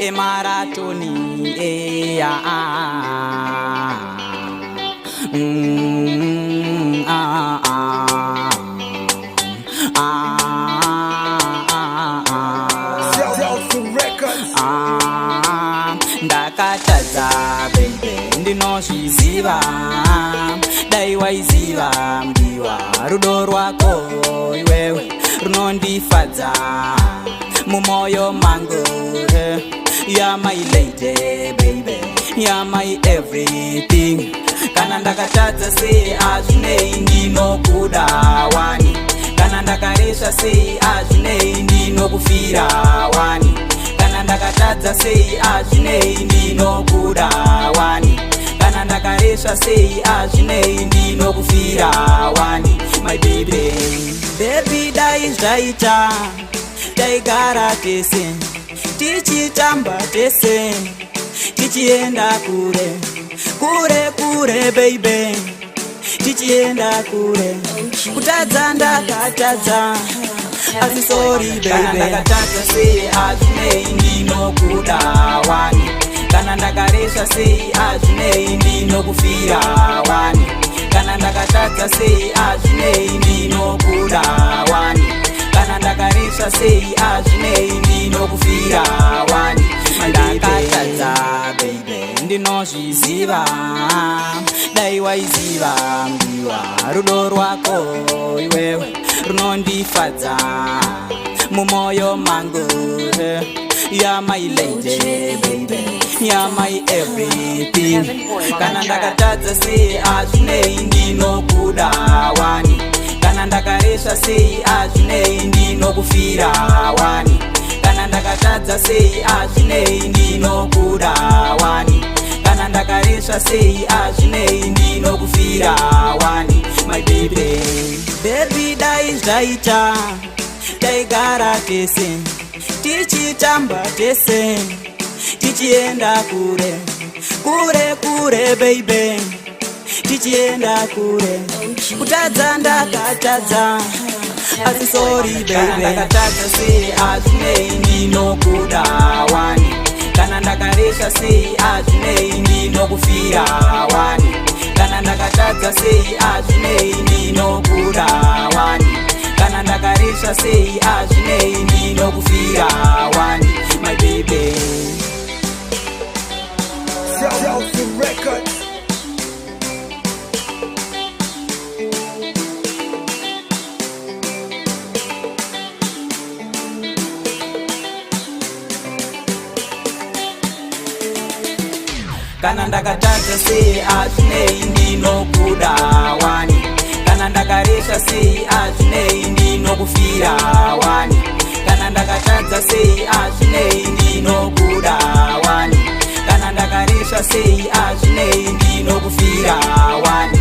Emaratony, ndakatadza baby ndinozviziva dai waiziva mdiwa rudo rwako iwewe runondifadza mumoyo mangu you're my lady baby you're my everything kana ndakatadza sei azvinei ndinokuda wani kana ndakaresha sei azvinei ndinokufira wani kana ndakatadza sei azvinei ndinokuda wani kana ndakaresha sei azvinei ndinokufira wani my baby baby dai zvaita taigara tese tichitamba tese tichienda kure kure kure baby tichienda kure kutadza ndakatadza asi sorry baby kana ndakatadza sei azvinei ndinokuda wani kana ndakaresha sei azvinei ndinokufira wani kana ndakatadza sei azvinei ndinokuda wani kana ndakaresha sei azvinei ndinokufira wani ndakatadza baby ndinozviziva dai waiziva mdiwa rudo rwako iwewe runondifadza mumoyo mangu you're my lady baby you're my everything kana ndakatadza sei azvinei ndinokuda wani kana ndakaresha sei azvinei ndinokufira wani kana ndakatadza sei azvinei ndinokuda wani kana ndakaresha sei azvinei ndinokufira wani my baby baby dai zvaita taigara tese tichitamba tese tichienda kure kure kure baby tichienda kure kutadza ndakatadza asi sorry baby ndakatadza sei azvinei ndinokuda wani kana ndakaresha sei azvinei ndinokufira wani kana ndakatadza sei azvinei ndinokuda wani kana ndakaresha sei azvinei ndinokufira wani my baby kana ndakatadza sei azvinei ndinokuda wani kana ndakaresha sei azvinei ndinokufira wani kana ndakatadza sei azvinei ndinokuda wani kana ndakaresha sei azvinei ndinokufira wani